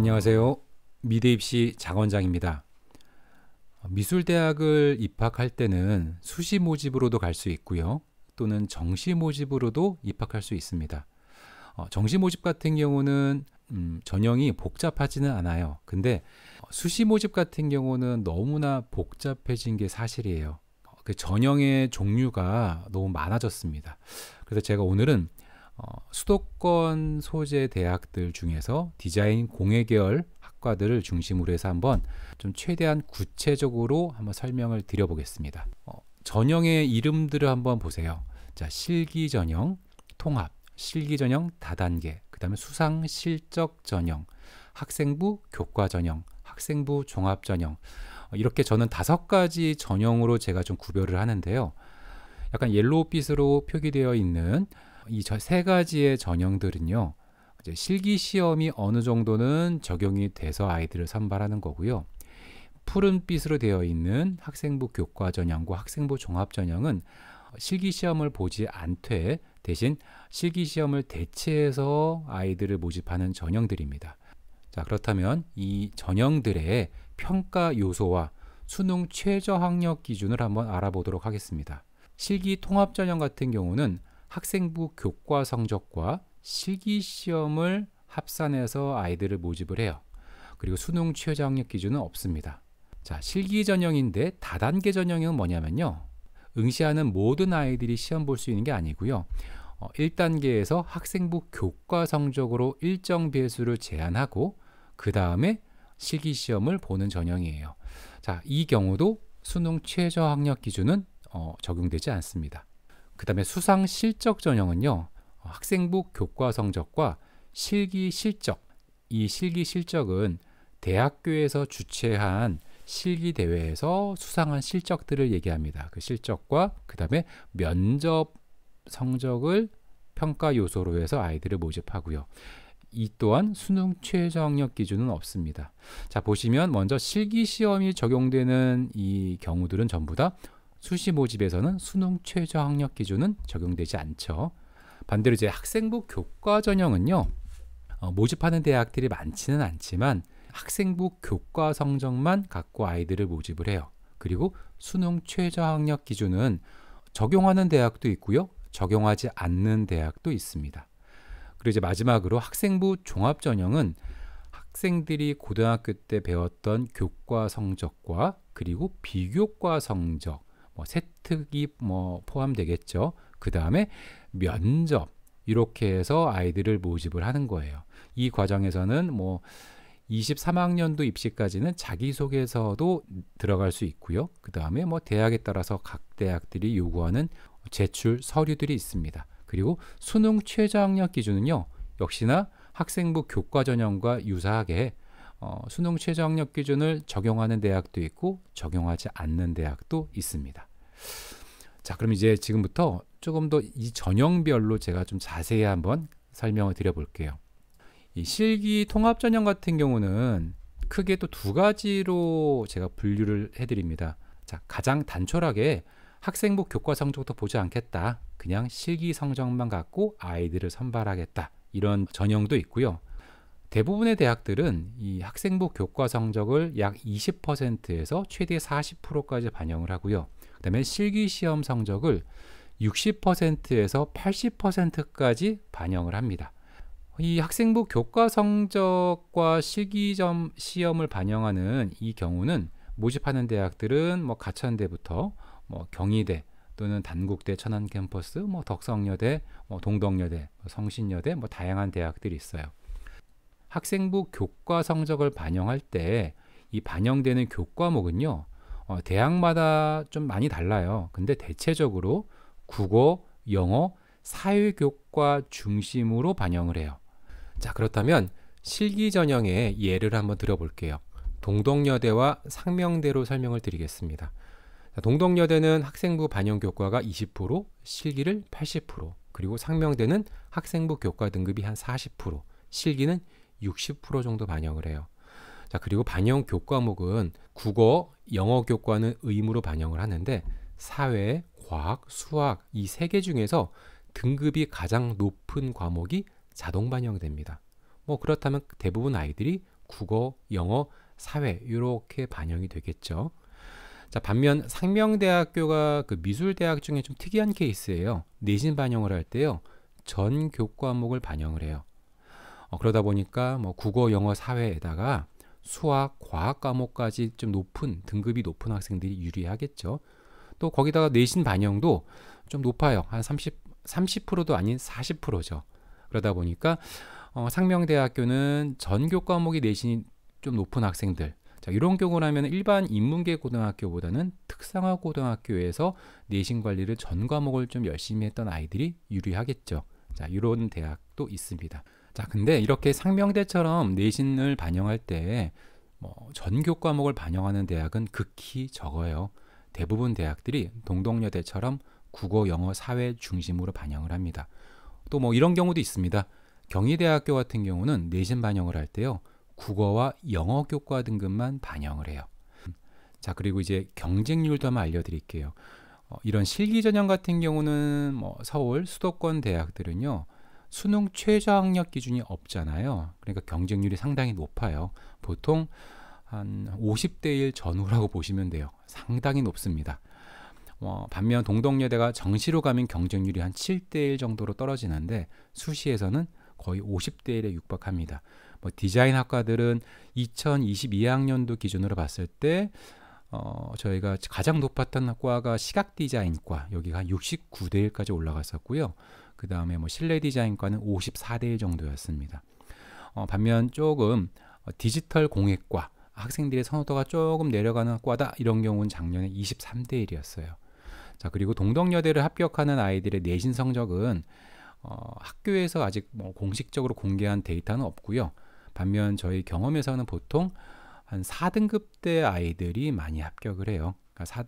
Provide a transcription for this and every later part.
안녕하세요. 미대입시 장원장입니다. 미술대학을 입학할 때는 수시 모집으로도 갈 수 있고요. 또는 정시 모집으로도 입학할 수 있습니다. 정시 모집 같은 경우는 전형이 복잡하지는 않아요. 근데 수시 모집 같은 경우는 너무나 복잡해진 게 사실이에요. 그 전형의 종류가 너무 많아졌습니다. 그래서 제가 오늘은 수도권 소재 대학들 중에서 디자인 공예계열 학과들을 중심으로 해서 한번 좀 최대한 구체적으로 한번 설명을 드려보겠습니다. 전형의 이름들을 한번 보세요. 자, 실기전형, 통합, 실기전형 다단계, 그 다음에 수상 실적 전형, 학생부 교과 전형, 학생부 종합 전형, 이렇게 저는 5가지 전형으로 제가 좀 구별을 하는데요. 약간 옐로우빛으로 표기되어 있는 이 3가지의 전형들은요, 이제 실기 시험이 어느 정도는 적용이 돼서 아이들을 선발하는 거고요. 푸른빛으로 되어 있는 학생부 교과 전형과 학생부 종합 전형은 실기 시험을 보지 않되 대신 실기 시험을 대체해서 아이들을 모집하는 전형들입니다. 자, 그렇다면 이 전형들의 평가 요소와 수능 최저 학력 기준을 한번 알아보도록 하겠습니다. 실기 통합 전형 같은 경우는 학생부 교과 성적과 실기 시험을 합산해서 아이들을 모집을 해요. 그리고 수능 최저 학력 기준은 없습니다. 자, 실기 전형인데 다단계 전형은 뭐냐면요, 응시하는 모든 아이들이 시험 볼 수 있는 게 아니고요. 1단계에서 학생부 교과 성적으로 일정 배수를 제한하고 그 다음에 실기 시험을 보는 전형이에요. 자, 이 경우도 수능 최저 학력 기준은 적용되지 않습니다. 그 다음에 수상 실적 전형은요, 학생부 교과 성적과 실기 실적, 이 실기 실적은 대학교에서 주최한 실기 대회에서 수상한 실적들을 얘기합니다. 그 실적과 그 다음에 면접 성적을 평가 요소로 해서 아이들을 모집하고요. 이 또한 수능 최저 학력 기준은 없습니다. 자, 보시면 먼저 실기 시험이 적용되는 이 경우들은 전부 다 수시 모집에서는 수능 최저 학력 기준은 적용되지 않죠. 반대로 이제 학생부 교과 전형은요, 모집하는 대학들이 많지는 않지만 학생부 교과 성적만 갖고 아이들을 모집을 해요. 그리고 수능 최저 학력 기준은 적용하는 대학도 있고요, 적용하지 않는 대학도 있습니다. 그리고 이제 마지막으로 학생부 종합 전형은 학생들이 고등학교 때 배웠던 교과 성적과 그리고 비교과 성적, 세특이 포함되겠죠. 그 다음에 면접, 이렇게 해서 아이들을 모집을 하는 거예요. 이 과정에서는 23학년도 입시까지는 자기소개서도 들어갈 수 있고요. 그 다음에 대학에 따라서 각 대학들이 요구하는 제출 서류들이 있습니다. 그리고 수능 최저 학력 기준은요, 역시나 학생부 교과 전형과 유사하게 수능 최저 학력 기준을 적용하는 대학도 있고 적용하지 않는 대학도 있습니다. 자, 그럼 이제 지금부터 조금 더 이 전형별로 제가 좀 자세히 한번 설명을 드려볼게요. 이 실기 통합 전형 같은 경우는 크게 또 2가지로 제가 분류를 해드립니다. 자, 가장 단촐하게 학생부 교과 성적도 보지 않겠다, 그냥 실기 성적만 갖고 아이들을 선발하겠다, 이런 전형도 있고요. 대부분의 대학들은 이 학생부 교과 성적을 약 20%에서 최대 40%까지 반영을 하고요. 그 다음에 실기 시험 성적을 60%에서 80%까지 반영을 합니다. 이 학생부 교과 성적과 실기 시험을 반영하는 이 경우는 모집하는 대학들은 가천대부터 경희대 또는 단국대 천안 캠퍼스, 덕성여대, 동덕여대, 성신여대, 다양한 대학들이 있어요. 학생부 교과 성적을 반영할 때 이 반영되는 교과목은요, 대학마다 좀 많이 달라요. 근데 대체적으로 국어, 영어, 사회교과 중심으로 반영을 해요. 자, 그렇다면 실기 전형의 예를 한번 들어볼게요. 동덕여대와 상명대로 설명을 드리겠습니다. 자, 동덕여대는 학생부 반영 교과가 20%, 실기를 80%, 그리고 상명대는 학생부 교과 등급이 한 40%, 실기는 60% 정도 반영을 해요. 자, 그리고 반영 교과목은 국어, 영어 교과는 의무로 반영을 하는데 사회, 과학, 수학 이 3개 중에서 등급이 가장 높은 과목이 자동 반영됩니다. 그렇다면 대부분 아이들이 국어, 영어, 사회 이렇게 반영이 되겠죠. 자, 반면 상명대학교가 그 미술대학 중에 좀 특이한 케이스예요. 내신 반영을 할 때요. 전 교과목을 반영을 해요. 그러다 보니까 뭐 국어, 영어, 사회에다가 수학, 과학 과목까지 좀 등급이 높은 학생들이 유리하겠죠. 또 거기다가 내신 반영도 좀 높아요. 한 30%도 아닌 40%죠. 그러다 보니까 상명대학교는 전 교과목이 내신이 좀 높은 학생들, 자, 이런 경우라면 일반 인문계 고등학교보다는 특성화 고등학교에서 내신 관리를 전 과목을 좀 열심히 했던 아이들이 유리하겠죠. 자, 이런 대학도 있습니다. 자, 근데 이렇게 상명대처럼 내신을 반영할 때 전 교과목을 반영하는 대학은 극히 적어요. 대부분 대학들이 동덕여대처럼 국어, 영어, 사회 중심으로 반영을 합니다. 또 뭐 이런 경우도 있습니다. 경희대학교 같은 경우는 내신 반영을 할 때요. 국어와 영어 교과 등급만 반영을 해요. 자, 그리고 이제 경쟁률도 한번 알려드릴게요. 이런 실기 전형 같은 경우는 서울 수도권 대학들은요. 수능 최저 학력 기준이 없잖아요. 그러니까 경쟁률이 상당히 높아요. 보통 한 50대 1 전후라고 보시면 돼요. 상당히 높습니다. 반면 동덕여대가 정시로 가면 경쟁률이 한 7대 1 정도로 떨어지는데 수시에서는 거의 50대 1에 육박합니다. 디자인 학과들은 2022학년도 기준으로 봤을 때 저희가 가장 높았던 학과가 시각 디자인과, 여기가 69대 1까지 올라갔었고요. 그 다음에 실내 디자인과는 54대 1 정도였습니다. 반면 조금 디지털 공예과 학생들의 선호도가 조금 내려가는 학과다, 이런 경우는 작년에 23대 1이었어요. 자, 그리고 동덕여대를 합격하는 아이들의 내신 성적은 학교에서 아직 공식적으로 공개한 데이터는 없고요. 반면 저희 경험에서는 보통 한 4등급대 아이들이 많이 합격을 해요. 그러니까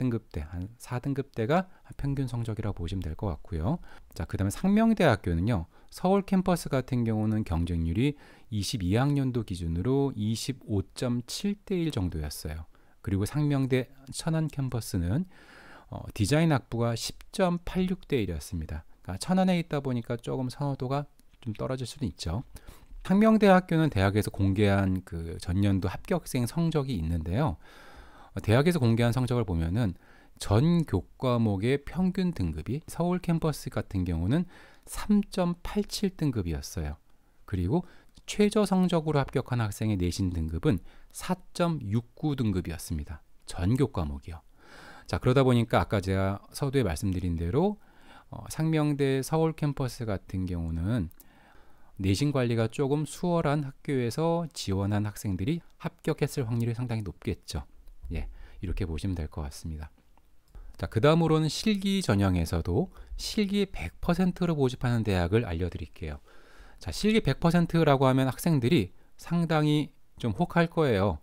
4등급대가 평균 성적이라고 보시면 될 것 같고요. 자, 그 다음에 상명대학교는요. 서울 캠퍼스 같은 경우는 경쟁률이 22학년도 기준으로 25.7대 1 정도였어요. 그리고 상명대 천안 캠퍼스는 디자인 학부가 10.86대 1이었습니다. 그러니까 천안에 있다 보니까 조금 선호도가 좀 떨어질 수도 있죠. 상명대학교는 대학에서 공개한 그 전년도 합격생 성적이 있는데요. 대학에서 공개한 성적을 보면은 전 교과목의 평균 등급이 서울 캠퍼스 같은 경우는 3.87등급이었어요. 그리고 최저 성적으로 합격한 학생의 내신 등급은 4.69등급이었습니다. 전 교과목이요. 자, 그러다 보니까 아까 제가 서두에 말씀드린 대로 상명대 서울 캠퍼스 같은 경우는 내신 관리가 조금 수월한 학교에서 지원한 학생들이 합격했을 확률이 상당히 높겠죠. 예, 이렇게 보시면 될 것 같습니다. 자, 그 다음으로는 실기 전형에서도 실기 100%로 모집하는 대학을 알려드릴게요. 자, 실기 100%라고 하면 학생들이 상당히 좀 혹할 거예요.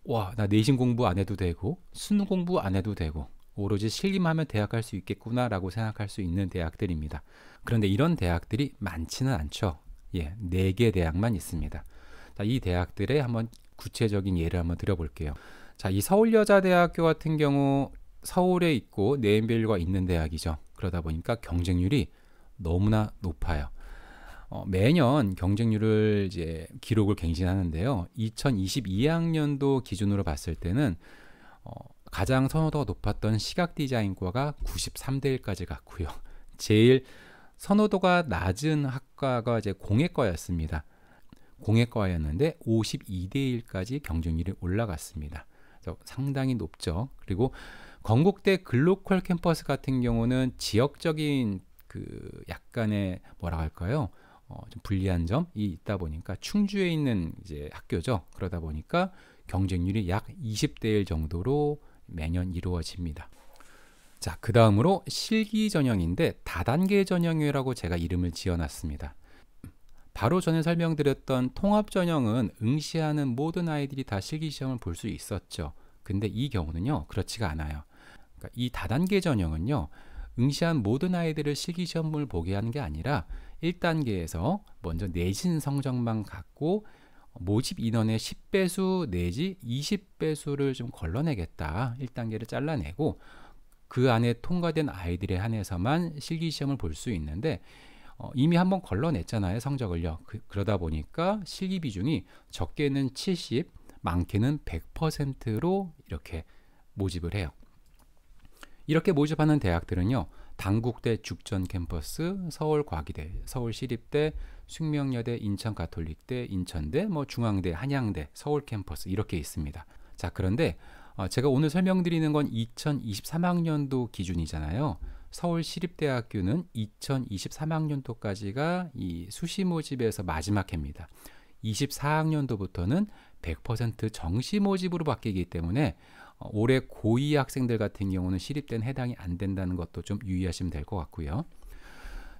와, 나 내신 공부 안 해도 되고 수능 공부 안 해도 되고 오로지 실기만 하면 대학 갈 수 있겠구나 라고 생각할 수 있는 대학들입니다. 그런데 이런 대학들이 많지는 않죠. 예, 4개 대학만 있습니다. 자, 이 대학들의 한번 구체적인 예를 한번 들어볼게요. 자, 이 서울여자대학교 같은 경우 서울에 있고 네임밸류가 있는 대학이죠. 그러다 보니까 경쟁률이 너무나 높아요. 매년 경쟁률을 이제 기록을 갱신하는데요. 2022학년도 기준으로 봤을 때는 가장 선호도가 높았던 시각 디자인과가 93대 1까지 갔고요. 제일 선호도가 낮은 학과가 이제 공예과였습니다. 공예과였는데 52대 1까지 경쟁률이 올라갔습니다. 그래서 상당히 높죠. 그리고 건국대 글로컬 캠퍼스 같은 경우는 지역적인 그 약간의 뭐라 할까요? 좀 불리한 점이 있다 보니까 충주에 있는 이제 학교죠. 그러다 보니까 경쟁률이 약 20대 1 정도로 매년 이루어집니다. 자, 그 다음으로 실기 전형인데 다단계 전형이라고 제가 이름을 지어놨습니다. 바로 전에 설명드렸던 통합 전형은 응시하는 모든 아이들이 다 실기 시험을 볼 수 있었죠. 근데 이 경우는요, 그렇지가 않아요. 그러니까 이 다단계 전형은요, 응시한 모든 아이들을 실기 시험을 보게 하는 게 아니라 1단계에서 먼저 내신 성적만 갖고 모집 인원의 10배수 내지 20배수를 좀 걸러내겠다. 1단계를 잘라내고 그 안에 통과된 아이들에 한해서만 실기시험을 볼 수 있는데 이미 한번 걸러냈잖아요, 성적을요. 그러다 보니까 실기 비중이 적게는 70, 많게는 100%로 이렇게 모집을 해요. 이렇게 모집하는 대학들은요, 단국대 죽전 캠퍼스, 서울과기대, 서울시립대, 숙명여대, 인천가톨릭대, 인천대, 중앙대, 한양대, 서울 캠퍼스 이렇게 있습니다. 자, 그런데 제가 오늘 설명드리는 건 2023학년도 기준이잖아요. 서울시립대학교는 2023학년도까지가 이 수시 모집에서 마지막 해입니다. 24학년도부터는 100% 정시 모집으로 바뀌기 때문에 올해 고2 학생들 같은 경우는 시립대는 해당이 안 된다는 것도 좀 유의하시면 될 것 같고요.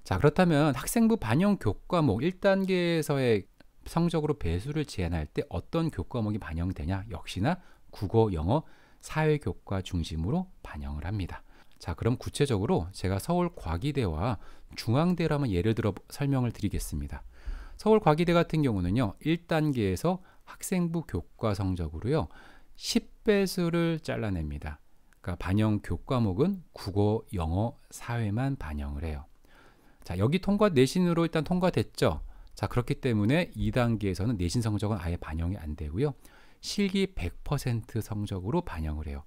자, 그렇다면 학생부 반영 교과목 1단계에서의 성적으로 배수를 제한할 때 어떤 교과목이 반영되냐? 역시나 국어, 영어, 사회교과 중심으로 반영을 합니다. 자, 그럼 구체적으로 제가 서울과기대와 중앙대를 한번 예를 들어 설명을 드리겠습니다. 서울과기대 같은 경우는요, 1단계에서 학생부 교과 성적으로요, 10배수를 잘라냅니다. 그러니까 반영 교과목은 국어, 영어, 사회만 반영을 해요. 자, 여기 내신으로 일단 통과됐죠. 자, 그렇기 때문에 2단계에서는 내신 성적은 아예 반영이 안 되고요. 실기 100% 성적으로 반영을 해요.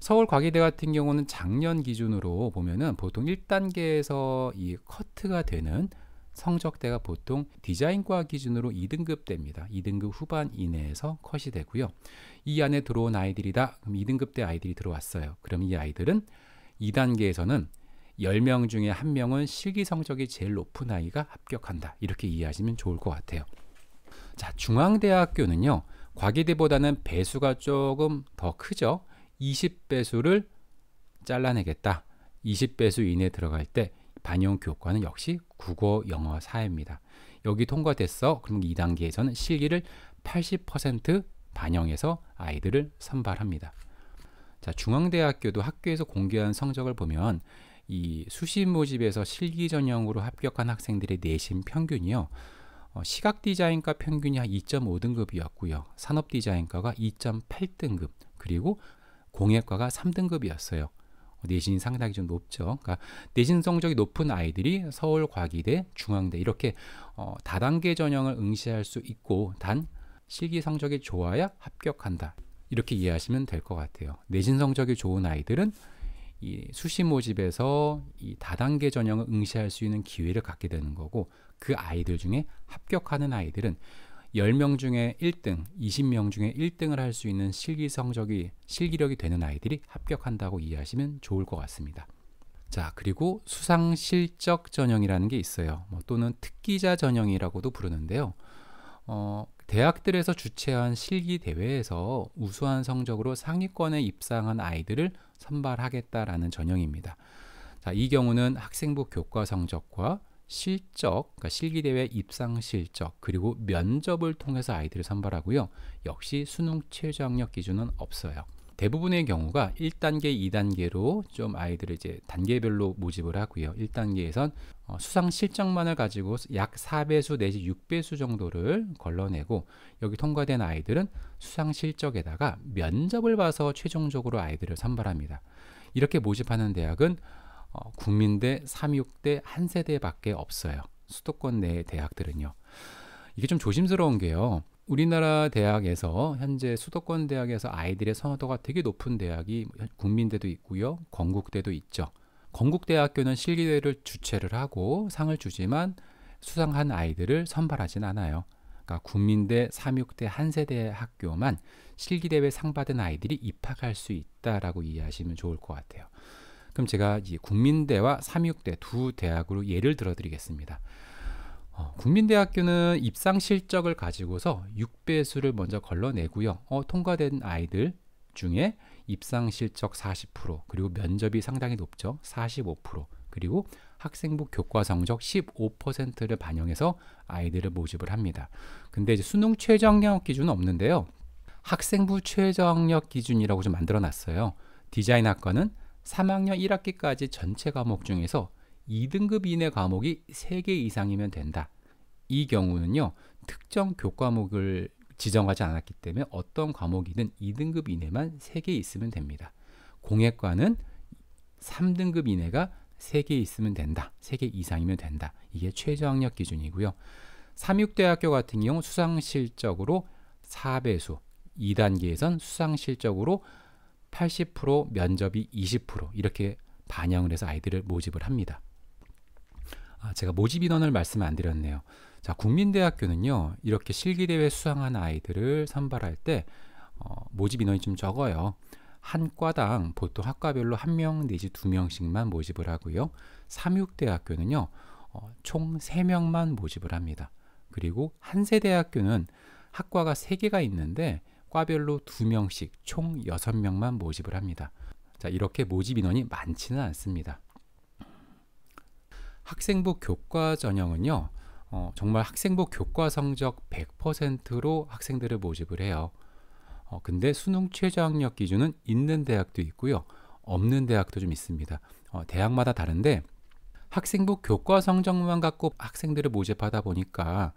서울과기대 같은 경우는 작년 기준으로 보면은 보통 1단계에서 이 커트가 되는 성적대가 보통 디자인과 기준으로 2등급대입니다. 2등급 후반 이내에서 컷이 되고요. 이 안에 들어온 아이들이다. 그럼 2등급대 아이들이 들어왔어요. 그럼 이 아이들은 2단계에서는 10명 중에 1명은 실기 성적이 제일 높은 아이가 합격한다. 이렇게 이해하시면 좋을 것 같아요. 자, 중앙대학교는요, 과기대보다는 배수가 조금 더 크죠. 20배수를 잘라내겠다. 20배수 이내에 들어갈 때 반영 교과는 역시 국어, 영어, 사회입니다. 여기 통과됐어. 그럼 2단계에서는 실기를 80% 반영해서 아이들을 선발합니다. 자, 중앙대학교도 학교에서 공개한 성적을 보면 이 수시 모집에서 실기 전형으로 합격한 학생들의 내신 평균이요, 시각 디자인과 평균이 한 2.5등급이었고요. 산업 디자인과가 2.8등급, 그리고 공예과가 3등급이었어요. 내신이 상당히 좀 높죠. 그러니까 내신 성적이 높은 아이들이 서울과기대, 중앙대 이렇게 다단계 전형을 응시할 수 있고, 단 실기 성적이 좋아야 합격한다. 이렇게 이해하시면 될 것 같아요. 내신 성적이 좋은 아이들은 이 수시 모집에서 이 다단계 전형을 응시할 수 있는 기회를 갖게 되는 거고, 그 아이들 중에 합격하는 아이들은 10명 중에 1등, 20명 중에 1등을 할 수 있는 실기력이 되는 아이들이 합격한다고 이해하시면 좋을 것 같습니다. 자, 그리고 수상실적 전형이라는 게 있어요. 또는 특기자 전형이라고도 부르는데요. 대학들에서 주최한 실기 대회에서 우수한 성적으로 상위권에 입상한 아이들을 선발하겠다라는 전형입니다. 자, 이 경우는 학생부 교과 성적과 실적, 그러니까 실기대회 입상 실적, 그리고 면접을 통해서 아이들을 선발하고요. 역시 수능 최저학력 기준은 없어요. 대부분의 경우가 1단계, 2단계로 좀 아이들을 이제 단계별로 모집을 하고요. 1단계에선 수상 실적만을 가지고 약 4배수 내지 6배수 정도를 걸러내고, 여기 통과된 아이들은 수상 실적에다가 면접을 봐서 최종적으로 아이들을 선발합니다. 이렇게 모집하는 대학은 국민대, 삼육대, 한세대밖에 없어요. 수도권 내 대학들은요. 이게 좀 조심스러운 게요, 우리나라 대학에서 현재 수도권 대학에서 아이들의 선호도가 되게 높은 대학이 국민대도 있고요, 건국대도 있죠. 건국대학교는 실기대회를 주최를 하고 상을 주지만 수상한 아이들을 선발하진 않아요. 그러니까 국민대, 삼육대, 한세대 학교만 실기대회 상 받은 아이들이 입학할 수 있다라고 이해하시면 좋을 것 같아요. 그럼 제가 이 국민대와 삼육대 두 대학으로 예를 들어 드리겠습니다. 국민대학교는 입상 실적을 가지고서 6배수를 먼저 걸러내고요. 통과된 아이들 중에 입상 실적 40%, 그리고 면접이 상당히 높죠. 45%, 그리고 학생부 교과 성적 15%를 반영해서 아이들을 모집을 합니다. 근데 이제 수능 최저학력 기준은 없는데요. 학생부 최저학력 기준이라고 좀 만들어 놨어요. 디자인학과는 3학년 1학기까지 전체 과목 중에서 2등급 이내 과목이 3개 이상이면 된다. 이 경우는요, 특정 교과목을 지정하지 않았기 때문에 어떤 과목이든 2등급 이내만 3개 있으면 됩니다. 공예과는 3등급 이내가 3개 있으면 된다. 3개 이상이면 된다. 이게 최저학력 기준이고요. 삼육대학교 같은 경우 수상실적으로 4배수, 2단계에선 수상실적으로 80%, 면접이 20% 이렇게 반영을 해서 아이들을 모집을 합니다. 제가 모집 인원을 말씀 안 드렸네요. 자, 국민대학교는요, 이렇게 실기대회 수상한 아이들을 선발할 때 모집 인원이 좀 적어요. 한 과당 보통 학과별로 1명 내지 2명씩만 모집을 하고요. 삼육대학교는요, 총 3명만 모집을 합니다. 그리고 한세대학교는 학과가 3개가 있는데 과별로 2명씩 총 6명만 모집을 합니다. 자, 이렇게 모집 인원이 많지는 않습니다. 학생부 교과 전형은요, 정말 학생부 교과 성적 100%로 학생들을 모집을 해요. 근데 수능 최저학력 기준은 있는 대학도 있고요, 없는 대학도 좀 있습니다. 대학마다 다른데 학생부 교과 성적만 갖고 학생들을 모집하다 보니까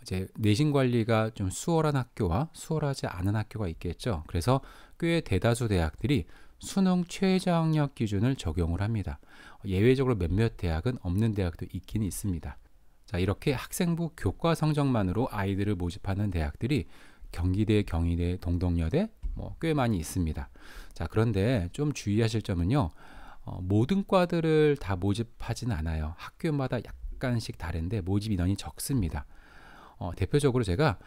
이제 내신 관리가 좀 수월한 학교와 수월하지 않은 학교가 있겠죠. 그래서 꽤 대다수 대학들이 수능 최저학력 기준을 적용을 합니다. 예외적으로 몇몇 대학은 없는 대학도 있긴 있습니다. 자, 이렇게 학생부 교과 성적만으로 아이들을 모집하는 대학들이 경기대, 경희대, 동덕여대 꽤 많이 있습니다. 자, 그런데 좀 주의하실 점은요, 모든 과들을 다 모집하진 않아요. 학교마다 약간씩 다른데 모집 인원이 적습니다. 대표적으로 제가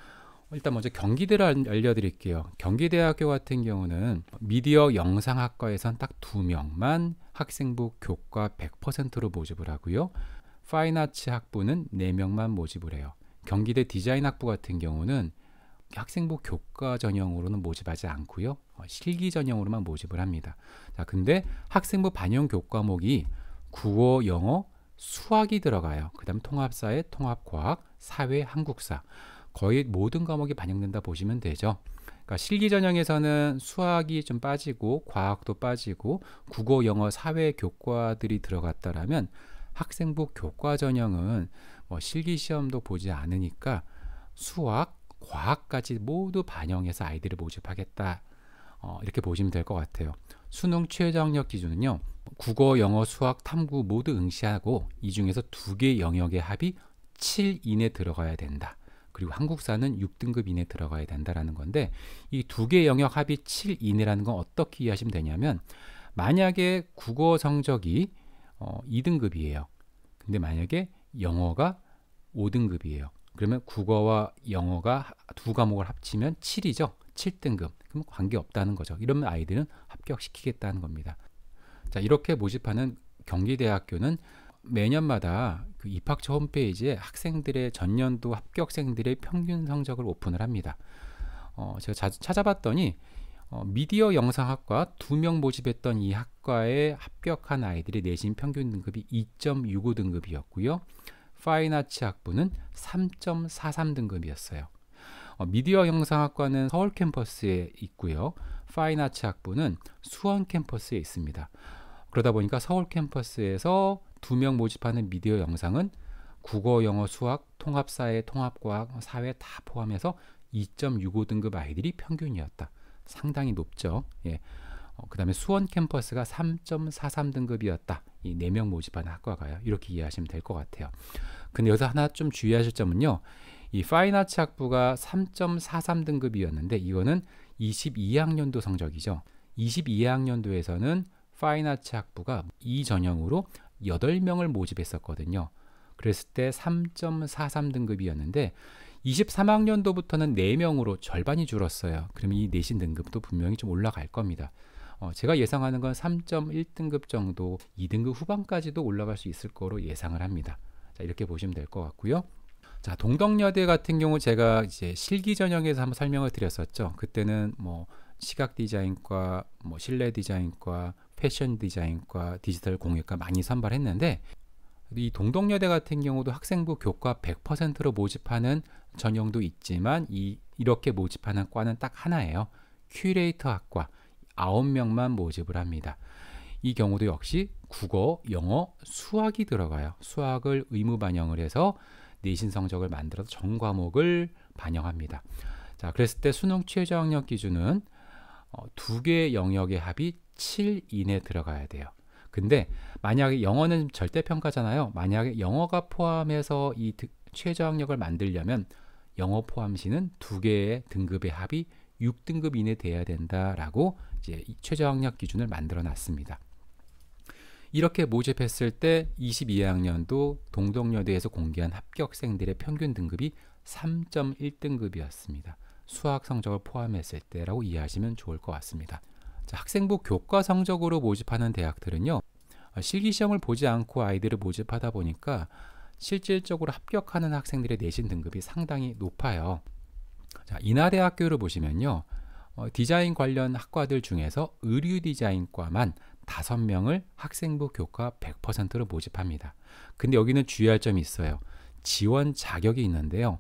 일단 먼저 경기대를 알려드릴게요. 경기대학교 같은 경우는 미디어 영상학과에선 딱 2명만 학생부 교과 100%로 모집을 하고요. 파인아츠 학부는 4명만 모집을 해요. 경기대 디자인학부 같은 경우는 학생부 교과 전형으로는 모집하지 않고요. 실기 전형으로만 모집을 합니다. 자, 근데 학생부 반영 교과목이 국어, 영어, 수학이 들어가요. 그 다음 통합사회, 통합과학, 사회, 한국사 거의 모든 과목이 반영된다 보시면 되죠. 그러니까 실기 전형에서는 수학이 좀 빠지고 과학도 빠지고 국어, 영어, 사회 교과들이 들어갔다라면 학생부 교과 전형은 실기 시험도 보지 않으니까 수학, 과학까지 모두 반영해서 아이들을 모집하겠다. 이렇게 보시면 될 것 같아요. 수능 최저학력 기준은요, 국어, 영어, 수학, 탐구 모두 응시하고 이 중에서 2개 영역의 합이 7 이내 들어가야 된다. 그리고 한국사는 6등급 이내 들어가야 된다라는 건데, 이 2개 영역 합이 7 이내라는 건 어떻게 이해하시면 되냐면, 만약에 국어 성적이 2등급이에요. 근데 만약에 영어가 5등급이에요. 그러면 국어와 영어가 2과목을 합치면 7이죠. 7등급. 그럼 관계없다는 거죠. 이러면 아이들은 합격시키겠다는 겁니다. 자, 이렇게 모집하는 경기대학교는 매년마다 그 입학처 홈페이지에 학생들의 전년도 합격생들의 평균 성적을 오픈을 합니다. 제가 자주 찾아봤더니 미디어 영상학과 2명 모집했던 이 학과에 합격한 아이들의 내신 평균 등급이 2.65 등급이었고요. 파인아츠 학부는 3.43 등급이었어요. 미디어 영상학과는 서울 캠퍼스에 있고요. 파인아츠 학부는 수원 캠퍼스에 있습니다. 그러다 보니까 서울 캠퍼스에서 2명 모집하는 미디어 영상은 국어, 영어, 수학, 통합사회, 통합과학, 사회 다 포함해서 2.65 등급 아이들이 평균이었다. 상당히 높죠. 예. 그 다음에 수원 캠퍼스가 3.43 등급이었다. 이 4명 모집하는 학과가요. 이렇게 이해하시면 될 것 같아요. 근데 여기서 하나 좀 주의하실 점은요, 이 파인아츠 학부가 3.43 등급이었는데 이거는 22학년도 성적이죠. 22학년도에서는 파인아츠 학부가 이 전형으로 8명을 모집했었거든요. 그랬을 때 3.43 등급이었는데 23학년도부터는 4명으로 절반이 줄었어요. 그러면 이 내신 등급도 분명히 좀 올라갈 겁니다. 제가 예상하는 건 3.1등급 정도, 2등급 후반까지도 올라갈 수 있을 거로 예상을 합니다. 자, 이렇게 보시면 될 것 같고요. 자, 동덕여대 같은 경우 제가 이제 실기 전형에서 한번 설명을 드렸었죠. 그때는 시각 디자인과, 실내 디자인과, 패션 디자인과, 디지털 공예과 많이 선발했는데, 이 동덕여대 같은 경우도 학생부 교과 100%로 모집하는 전형도 있지만 이렇게 모집하는 과는 딱 하나예요. 큐레이터 학과 9명만 모집을 합니다. 이 경우도 역시 국어, 영어, 수학이 들어가요. 수학을 의무 반영을 해서 내신 성적을 만들어서 전 과목을 반영합니다. 자, 그랬을 때 수능 최저학력 기준은 2개 영역의 합이 7 이내 들어가야 돼요. 근데 만약에 영어는 절대평가잖아요. 만약에 영어가 포함해서 이 최저학력을 만들려면 영어 포함시는 두 개의 등급의 합이 6등급 이내 돼야 된다라고 이제 최저학력 기준을 만들어 놨습니다. 이렇게 모집했을 때 22학년도 동덕여대에서 공개한 합격생들의 평균 등급이 3.1등급이었습니다. 수학 성적을 포함했을 때라고 이해하시면 좋을 것 같습니다. 자, 학생부 교과 성적으로 모집하는 대학들은요, 실기시험을 보지 않고 아이들을 모집하다 보니까 실질적으로 합격하는 학생들의 내신 등급이 상당히 높아요. 자, 인하대학교를 보시면요, 디자인 관련 학과들 중에서 의류 디자인과만 5명을 학생부 교과 100%로 모집합니다. 근데 여기는 주의할 점이 있어요. 지원 자격이 있는데요.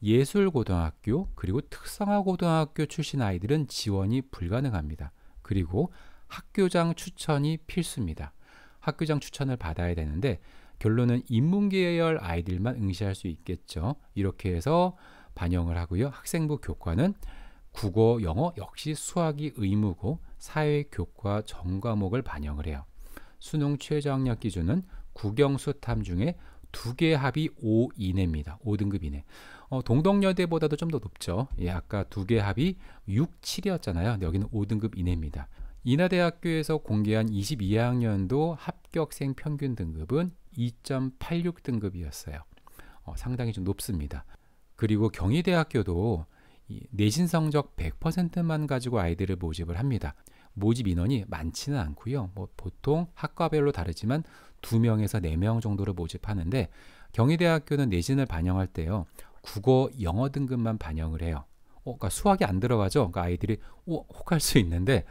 예술고등학교 그리고 특성화고등학교 출신 아이들은 지원이 불가능합니다. 그리고 학교장 추천이 필수입니다. 학교장 추천을 받아야 되는데 결론은 인문계열 아이들만 응시할 수 있겠죠. 이렇게 해서 반영을 하고요. 학생부 교과는 국어, 영어 역시 수학이 의무고 사회교과 전과목을 반영을 해요. 수능 최저학력 기준은 국영수탐 중에 2개 합이 5 이내입니다. 5등급 이내. 동덕여대보다도 좀 더 높죠. 예, 아까 2개 합이 6, 7이었잖아요. 근데 여기는 5등급 이내입니다. 인하대학교에서 공개한 22학년도 합격생 평균 등급은 2.86등급이었어요. 상당히 좀 높습니다. 그리고 경희대학교도 내신 성적 100%만 가지고 아이들을 모집을 합니다. 모집 인원이 많지는 않고요. 보통 학과별로 다르지만 2명에서 4명 정도를 모집하는데 경희대학교는 내신을 반영할 때요. 국어, 영어 등급만 반영을 해요. 그러니까 수학이 안 들어가죠. 그러니까 아이들이 혹할 수 있는데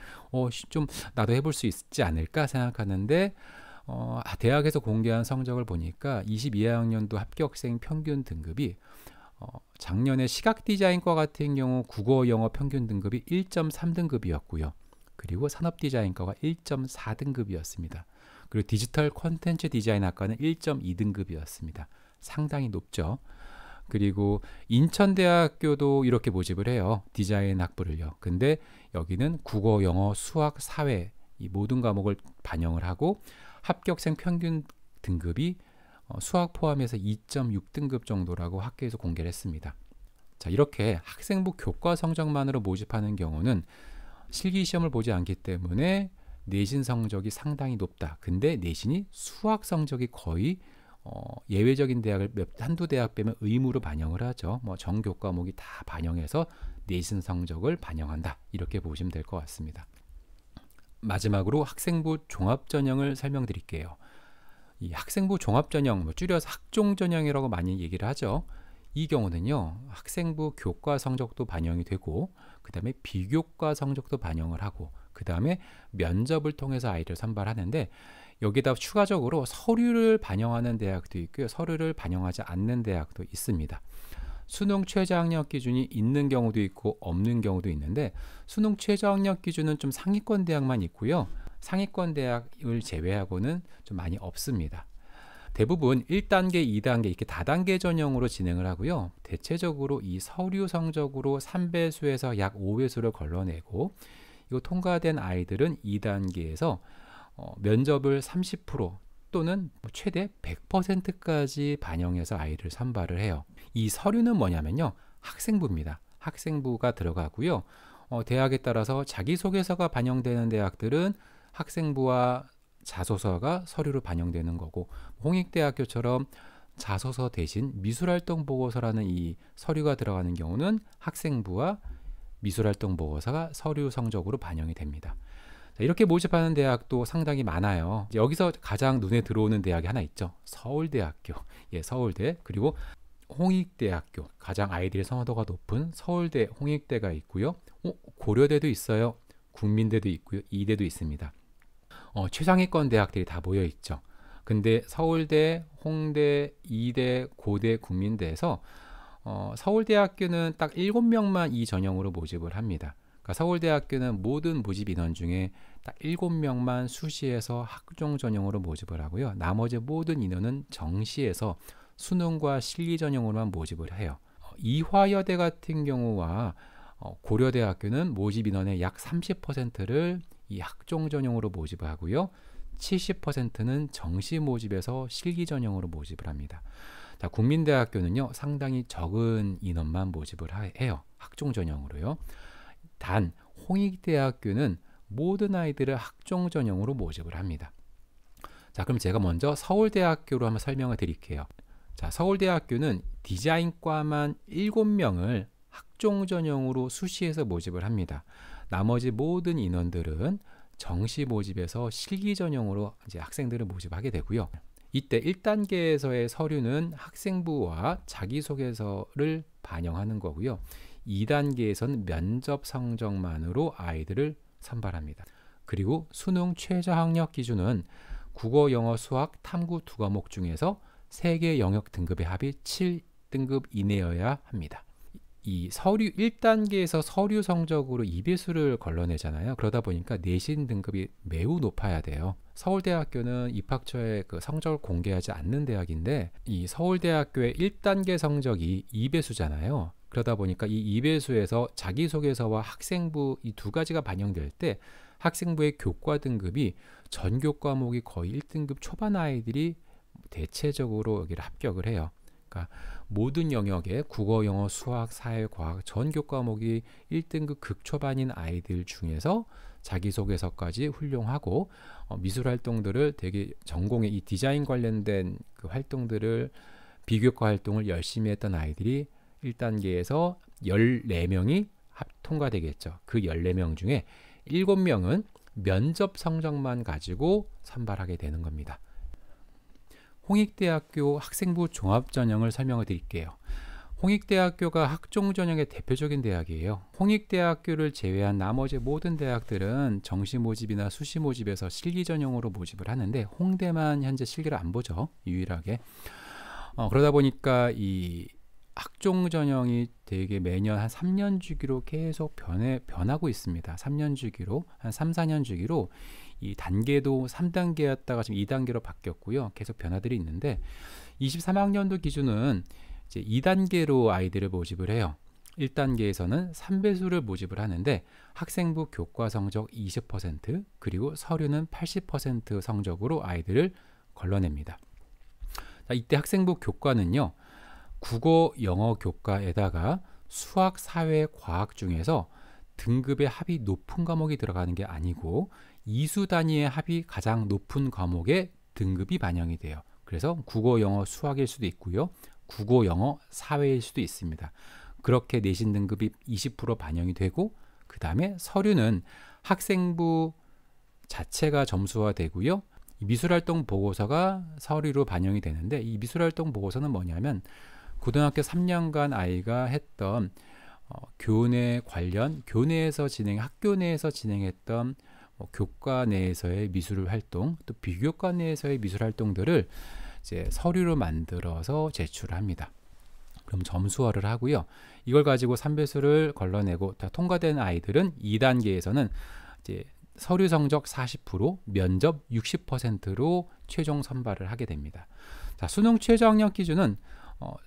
좀 나도 해볼 수 있지 않을까 생각하는데 대학에서 공개한 성적을 보니까 22학년도 합격생 평균 등급이 작년에 시각디자인과 같은 경우 국어, 영어 평균 등급이 1.3등급이었고요. 그리고 산업디자인과가 1.4등급이었습니다. 그리고 디지털 콘텐츠 디자인학과는 1.2등급이었습니다. 상당히 높죠. 그리고 인천대학교도 이렇게 모집을 해요. 디자인 학부를요. 근데 여기는 국어, 영어, 수학, 사회 이 모든 과목을 반영을 하고 합격생 평균 등급이 수학 포함해서 2.6등급 정도라고 학교에서 공개를 했습니다. 자, 이렇게 학생부 교과 성적만으로 모집하는 경우는 실기시험을 보지 않기 때문에 내신 성적이 상당히 높다. 근데 내신이 수학 성적이 거의 예외적인 대학을 한두 대학 빼면 의무로 반영을 하죠. 전 교과목이 다 반영해서 내신 성적을 반영한다. 이렇게 보시면 될 것 같습니다. 마지막으로 학생부 종합전형을 설명드릴게요. 이 학생부 종합전형, 줄여서 학종전형이라고 많이 얘기를 하죠. 이 경우는요, 학생부 교과 성적도 반영이 되고, 그 다음에 비교과 성적도 반영을 하고, 그 다음에 면접을 통해서 아이를 선발하는데, 여기다 추가적으로 서류를 반영하는 대학도 있고요, 서류를 반영하지 않는 대학도 있습니다. 수능 최저학력 기준이 있는 경우도 있고 없는 경우도 있는데, 수능 최저학력 기준은 좀 상위권 대학만 있고요, 상위권 대학을 제외하고는 좀 많이 없습니다. 대부분 1단계, 2단계 이렇게 다단계 전형으로 진행을 하고요. 대체적으로 이 서류 성적으로 3배수에서 약 5배수를 걸러내고, 이거 통과된 아이들은 2단계에서 면접을 30% 또는 최대 100%까지 반영해서 아이를 선발을 해요. 이 서류는 뭐냐면요, 학생부입니다. 학생부가 들어가고요. 대학에 따라서 자기소개서가 반영되는 대학들은 학생부와 자소서가 서류로 반영되는 거고, 홍익대학교처럼 자소서 대신 미술활동 보고서라는 이 서류가 들어가는 경우는 학생부와 미술활동 보고서가 서류 성적으로 반영이 됩니다. 자, 이렇게 모집하는 대학도 상당히 많아요. 여기서 가장 눈에 들어오는 대학이 하나 있죠. 서울대학교. 예, 서울대. 그리고 홍익대학교. 가장 아이들의 선호도가 높은 서울대, 홍익대가 있고요. 고려대도 있어요. 국민대도 있고요. 이대도 있습니다. 최상위권 대학들이 다 모여 있죠. 근데 서울대, 홍대, 이대, 고대, 국민대에서 서울대학교는 딱 7명만 이 전형으로 모집을 합니다. 그러니까 서울대학교는 모든 모집 인원 중에 딱 7명만 수시에서 학종 전형으로 모집을 하고요. 나머지 모든 인원은 정시에서 수능과 실기 전형으로만 모집을 해요. 이화여대 같은 경우와 고려대학교는 모집 인원의 약 30%를 이 학종 전형으로 모집을 하고요. 70%는 정시 모집에서 실기 전형으로 모집을 합니다. 자, 국민대학교는요, 상당히 적은 인원만 모집을 해요. 학종 전형으로요. 단 홍익대학교는 모든 아이들을 학종 전형으로 모집을 합니다. 자, 그럼 제가 먼저 서울대학교로 한번 설명을 드릴게요. 자, 서울대학교는 디자인과만 7명을 학종 전형으로 수시에서 모집을 합니다. 나머지 모든 인원들은 정시 모집에서 실기 전형으로 이제 학생들을 모집하게 되고요. 이때 1단계에서의 서류는 학생부와 자기소개서를 반영하는 거고요. 2단계에서는 면접 성적만으로 아이들을 선발합니다. 그리고 수능 최저 학력 기준은 국어, 영어, 수학, 탐구 두 과목 중에서 3개 영역 등급의 합이 7등급 이내여야 합니다. 이 서류 1단계에서 서류 성적으로 2배수를 걸러내잖아요. 그러다 보니까 내신 등급이 매우 높아야 돼요. 서울대학교는 입학처에 그 성적을 공개하지 않는 대학인데 이 서울대학교의 1단계 성적이 2배수잖아요. 그러다 보니까 이 2배수에서 자기소개서와 학생부 이 두 가지가 반영될 때 학생부의 교과 등급이 전교 과목이 거의 1등급 초반 아이들이 대체적으로 여기를 합격을 해요. 그러니까 모든 영역의 국어, 영어, 수학, 사회, 과학 전교 과목이 1등급 극초반인 아이들 중에서 자기소개서까지 훌륭하고 미술 활동들을 되게 전공의 이 디자인 관련된 그 활동들을 비교과 활동을 열심히 했던 아이들이 1단계에서 14명이 통과되겠죠. 그 14명 중에 7명은 면접 성적만 가지고 선발하게 되는 겁니다. 홍익대학교 학생부 종합전형을 설명을 드릴게요. 홍익대학교가 학종 전형의 대표적인 대학이에요. 홍익대학교를 제외한 나머지 모든 대학들은 정시 모집이나 수시 모집에서 실기 전형으로 모집을 하는데 홍대만 현재 실기를 안 보죠. 유일하게. 그러다 보니까 이 학종 전형이 되게 매년 한 3년 주기로 계속 변하고 있습니다. 3년 주기로 한 3, 4년 주기로 이 단계도 3단계였다가 지금 2단계로 바뀌었고요. 계속 변화들이 있는데 23학년도 기준은 이제 2단계로 아이들을 모집을 해요. 1단계에서는 3배수를 모집을 하는데 학생부 교과 성적 20% 그리고 서류는 80% 성적으로 아이들을 걸러냅니다. 자, 이때 학생부 교과는요. 국어, 영어 교과에다가 수학, 사회, 과학 중에서 등급의 합이 높은 과목이 들어가는 게 아니고 이수 단위의 합이 가장 높은 과목의 등급이 반영이 돼요. 그래서 국어, 영어, 수학일 수도 있고요. 국어, 영어, 사회일 수도 있습니다. 그렇게 내신 등급이 20% 반영이 되고 그 다음에 서류는 학생부 자체가 점수화되고요. 미술활동 보고서가 서류로 반영이 되는데 이 미술활동 보고서는 뭐냐면 고등학교 3년간 아이가 했던 교내 관련 학교 내에서 진행했던 교과 내에서의 미술 활동 또 비교과 내에서의 미술 활동들을 이제 서류로 만들어서 제출합니다. 그럼 점수화를 하고요. 이걸 가지고 3배수를 걸러내고 다 통과된 아이들은 2단계에서는 이제 서류 성적 40%, 면접 60%로 최종 선발을 하게 됩니다. 자, 수능 최저 학력 기준은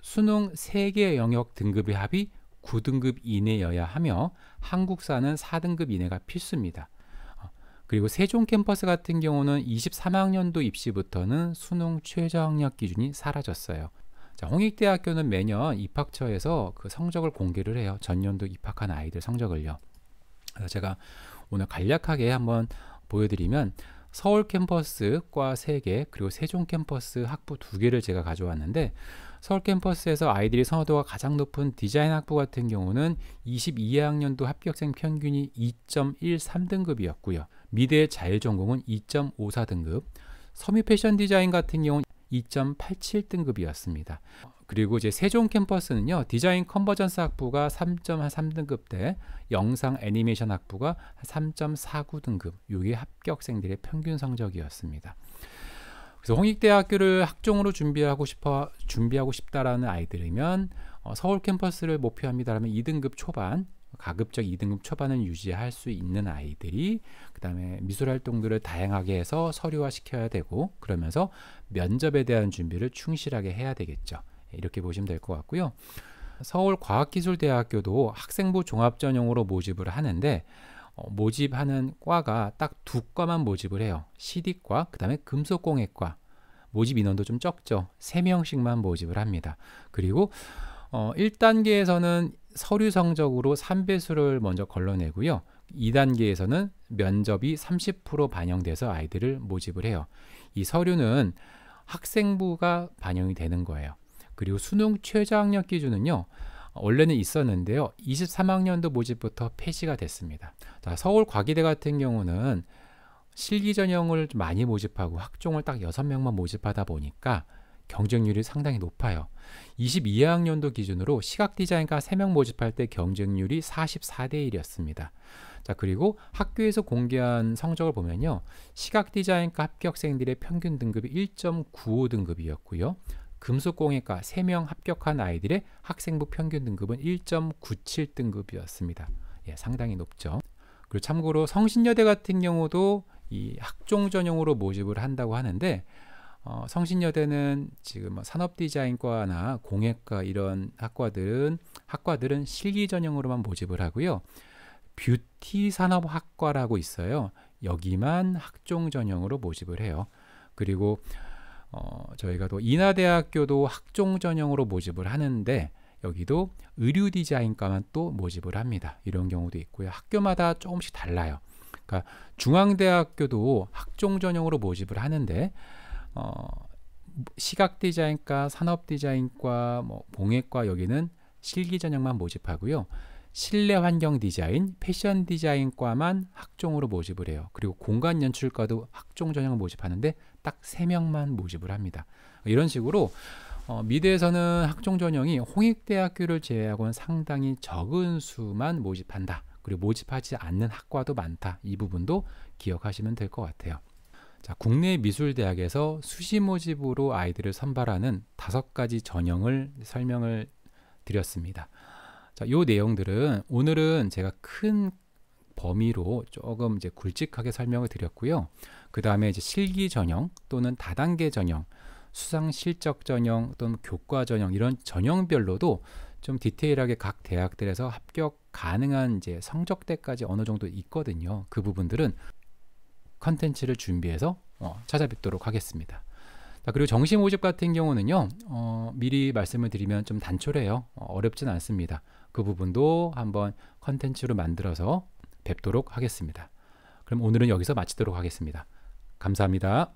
수능 3개 영역 등급의 합이 9등급 이내여야 하며 한국사는 4등급 이내가 필수입니다. 그리고 세종 캠퍼스 같은 경우는 23학년도 입시부터는 수능 최저 학력 기준이 사라졌어요. 자, 홍익대학교는 매년 입학처에서 그 성적을 공개를 해요. 전년도 입학한 아이들 성적을요. 그래서 제가 오늘 간략하게 한번 보여드리면 서울 캠퍼스 과 3개 그리고 세종 캠퍼스 학부 2개를 제가 가져왔는데 서울 캠퍼스에서 아이들이 선호도가 가장 높은 디자인 학부 같은 경우는 22학년도 합격생 평균이 2.13등급이었고요. 미대 자율전공은 2.54등급, 섬유 패션 디자인 같은 경우는 2.87등급이었습니다. 그리고 이제 세종 캠퍼스는요, 디자인 컨버전스 학부가 3.3등급대, 영상 애니메이션 학부가 3.49등급, 이게 합격생들의 평균 성적이었습니다. 그래서 홍익대학교를 학종으로 준비하고 싶다라는 아이들이면 서울 캠퍼스를 목표합니다라면 2등급 초반, 가급적 2등급 초반은 유지할 수 있는 아이들이 그 다음에 미술 활동들을 다양하게 해서 서류화 시켜야 되고 그러면서 면접에 대한 준비를 충실하게 해야 되겠죠. 이렇게 보시면 될 것 같고요. 서울과학기술대학교도 학생부 종합전형으로 모집을 하는데 모집하는 과가 딱 두 과만 모집을 해요. CD과, 그 다음에 금속공예과. 모집 인원도 좀 적죠. 3명씩만 모집을 합니다. 그리고 1단계에서는 서류 성적으로 3배수를 먼저 걸러내고요. 2단계에서는 면접이 30% 반영돼서 아이들을 모집을 해요. 이 서류는 학생부가 반영이 되는 거예요. 그리고 수능 최저학력 기준은요. 원래는 있었는데요. 23학년도 모집부터 폐지가 됐습니다. 자, 서울과기대 같은 경우는 실기 전형을 좀 많이 모집하고 학종을 딱 6명만 모집하다 보니까 경쟁률이 상당히 높아요. 22학년도 기준으로 시각디자인과 3명 모집할 때 경쟁률이 44대 1이었습니다. 자, 그리고 학교에서 공개한 성적을 보면요. 시각디자인과 합격생들의 평균 등급이 1.95등급이었고요. 금속공예과 3명 합격한 아이들의 학생부 평균 등급은 1.97등급이었습니다. 예, 상당히 높죠. 그리고 참고로 성신여대 같은 경우도 이 학종 전형으로 모집을 한다고 하는데 성신여대는 지금 산업디자인과나 공예과 이런 학과들은 실기 전형으로만 모집을 하고요. 뷰티 산업학과라고 있어요. 여기만 학종 전형으로 모집을 해요. 그리고 저희가 또 인하대학교도 학종 전형으로 모집을 하는데 여기도 의류 디자인과만 또 모집을 합니다. 이런 경우도 있고요. 학교마다 조금씩 달라요. 그러니까 중앙대학교도 학종 전형으로 모집을 하는데 시각디자인과, 산업디자인과, 공예과 여기는 실기 전형만 모집하고요. 실내환경디자인, 패션디자인과만 학종으로 모집을 해요. 그리고 공간연출과도 학종 전형을 모집하는데 딱 3명만 모집을 합니다. 이런 식으로 미대에서는 학종 전형이 홍익대학교를 제외하고는 상당히 적은 수만 모집한다. 그리고 모집하지 않는 학과도 많다. 이 부분도 기억하시면 될 것 같아요. 자, 국내 미술대학에서 수시 모집으로 아이들을 선발하는 5가지 전형을 설명을 드렸습니다. 자, 요 내용들은 오늘은 제가 큰 범위로 조금 이제 굵직하게 설명을 드렸고요. 그 다음에 이제 실기 전형 또는 다단계 전형, 수상 실적 전형 또는 교과 전형 이런 전형별로도 좀 디테일하게 각 대학들에서 합격 가능한 이제 성적대까지 어느 정도 있거든요. 그 부분들은 컨텐츠를 준비해서 찾아뵙도록 하겠습니다. 자, 그리고 정시 모집 같은 경우는요. 미리 말씀을 드리면 좀 단촐해요. 어렵진 않습니다. 그 부분도 한번 컨텐츠로 만들어서 뵙도록 하겠습니다. 그럼 오늘은 여기서 마치도록 하겠습니다. 감사합니다.